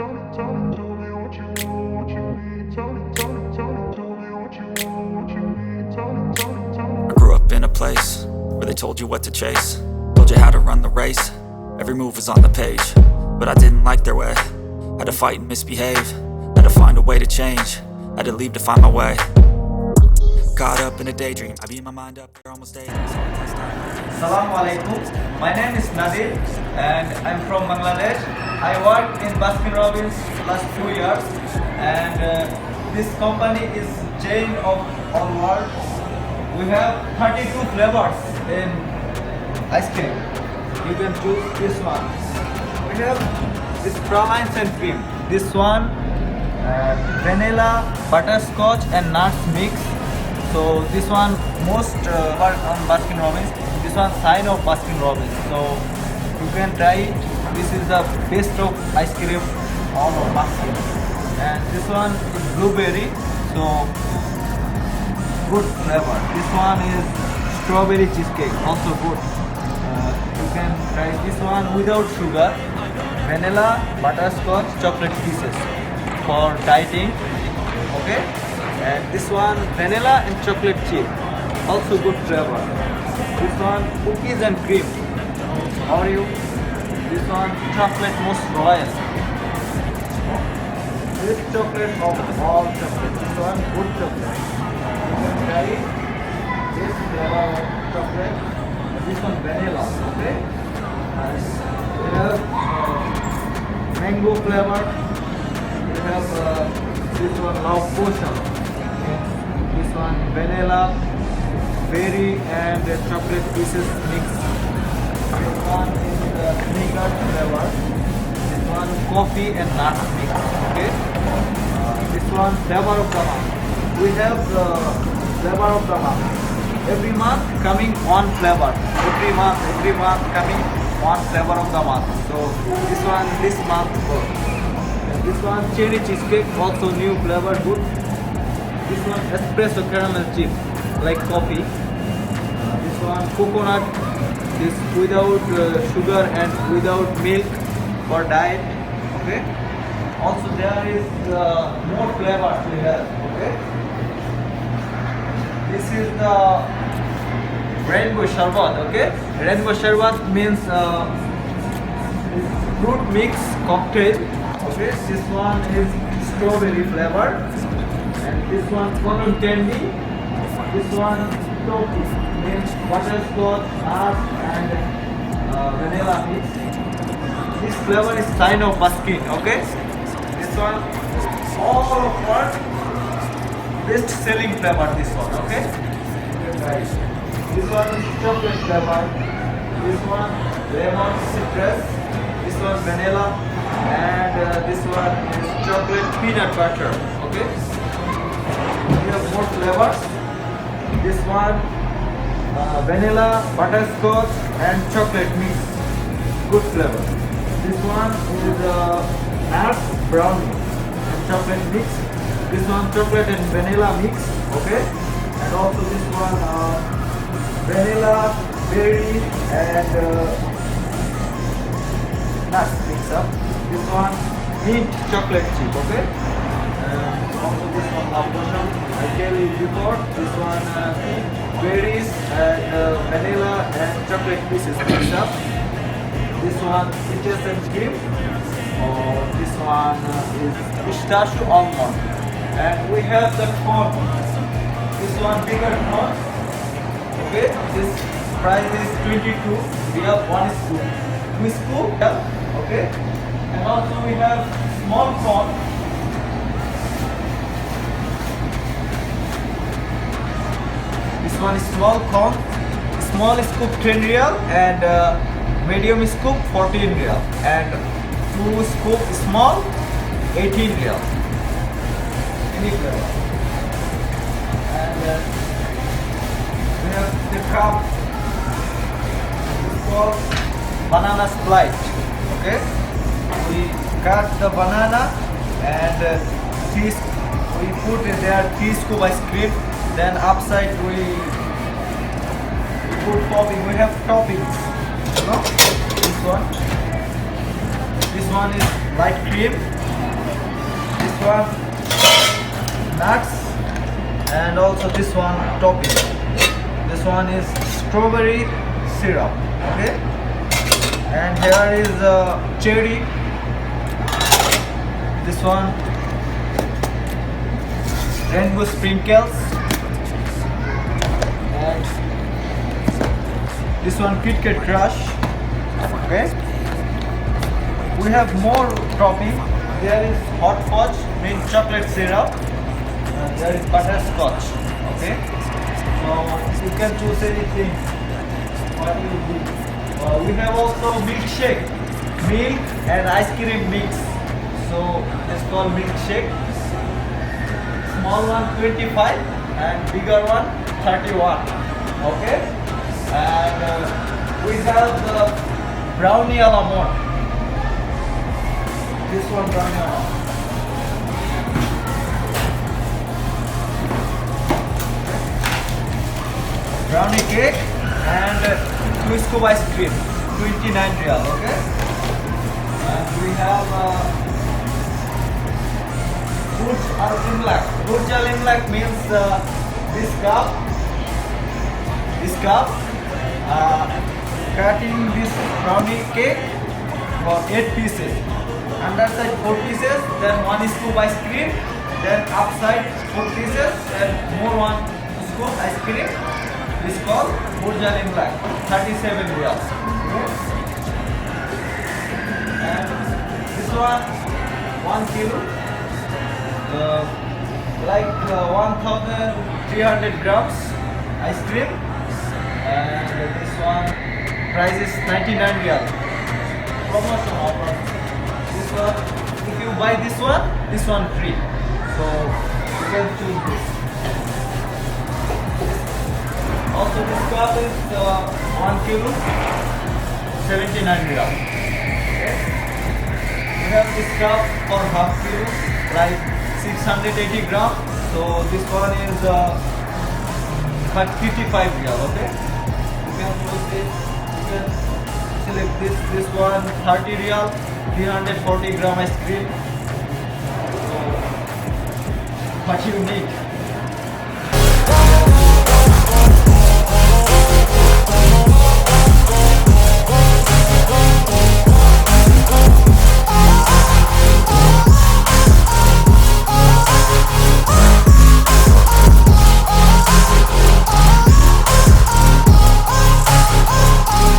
I grew up in a place where they told you what to chase, told you how to run the race. Every move was on the page, but I didn't like their way. Had to fight and misbehave, had to find a way to change, had to leave to find my way. Caught up in a daydream, I beat my mind up there almost daily. Assalamu alaikum. My name is Nadir and I'm from Bangladesh. I worked in Baskin Robbins last 2 years, and this company is chain of all world. We have 32 flavors in ice cream. You can choose this one. We have this pralines and cream. This one vanilla, butterscotch and nuts mix. So this one most work on Baskin Robbins. This one sign of Baskin Robbins. So you can try it. This is the best of ice cream all of Baskin. And this one is blueberry. So good flavor. This one is strawberry cheesecake. Also good. You can try this one without sugar. Vanilla, butterscotch, chocolate pieces for dieting. Okay. And this one vanilla and chocolate chip, also good flavor. This one cookies and cream. How are you? This one chocolate most royal. This chocolate of all chocolate. This one good chocolate. You can try it. This flavor of chocolate. And this one vanilla. Okay. And we have mango flavor. We have this one love potion. This one vanilla, berry and chocolate pieces mixed. This one is the vinegar flavor. This one coffee and nuts mix. Okay. This one flavor of the month. We have the flavor of the month. Every month coming one flavor. Every month coming one flavor of the month. So this month. This one cherry cheesecake, also new flavor, good. This one espresso caramel chip, like coffee. This one coconut, this without sugar and without milk for diet. Okay. Also there is more flavors we have. Okay. This is the rainbow sherbet. Okay. Rainbow sherbet means fruit mix cocktail. Okay. This one is strawberry flavor. And this one cotton candy, this one toffee, means butterscotch, nuts and vanilla mix. This flavor is sign of Baskin, okay? This one, all of our best selling flavor, this one, okay? This one is chocolate flavor, this one lemon citrus, this one vanilla, and this one is chocolate peanut butter, okay? We have more flavors. This one vanilla, butterscotch and chocolate mix. Good flavor. This one is nuts, brownie and chocolate mix. This one chocolate and vanilla mix. Okay. And also this one vanilla, berry and nuts mix up. This one mint chocolate chip. Okay. Also this one love potion. I tell you before, this one berries and vanilla and chocolate pieces mixed up. This one peaches and cream. This one is pistachio almond. And we have the corn. This one bigger corn. Okay, this price is 22. We have 1 scoop. 2 scoop. Yeah. Okay. And also we have small corn. This one is small corn, small scoop 10 real and medium scoop 14 real and 2 scoop small 18 real. Any flavor. And we have the cup. It's called banana split. Okay, we cut the banana and we put in there 3 scoop ice cream. Then upside we put topping. We have toppings. You know? This one is light cream. one nuts, and also this one topping. This one is strawberry syrup. Okay, and here is cherry. This one rainbow sprinkles, and this one Kit Kat Crush. Okay, we have more topping. There is hot fudge, mint chocolate syrup, and there is butterscotch. Okay, so you can choose anything. What you do? We have also milkshake, milk and ice cream mix. So it's called milkshake. Small one 25 and bigger one 31. Okay, and we have the brownie almond. This one brownie almond. Brownie cake and two scoop ice cream, 29 real. Okay, and we have Burj Al Imlek. Burj Al Imlek means this cup, cutting this brownie cake for 8 pieces. Underside 4 pieces, then 1 scoop ice cream, then upside 4 pieces, and more 1 scoop ice cream. This is called Burj Al Imlek, 37 riyals. And this one, 1 kilo, like 1,300 grams ice cream. And this one price is 99 riyal. Promotion offer. This one, if you buy this one free. So you can choose this. Also this cup is 1 kilo, 79 riyal. Okay. We have this cup for half kilo, like 680 grams. So this one is 55 riyal. Okay. You can choose this. You can select this. This one 30 riyal, 340 gram ice cream. So what you need.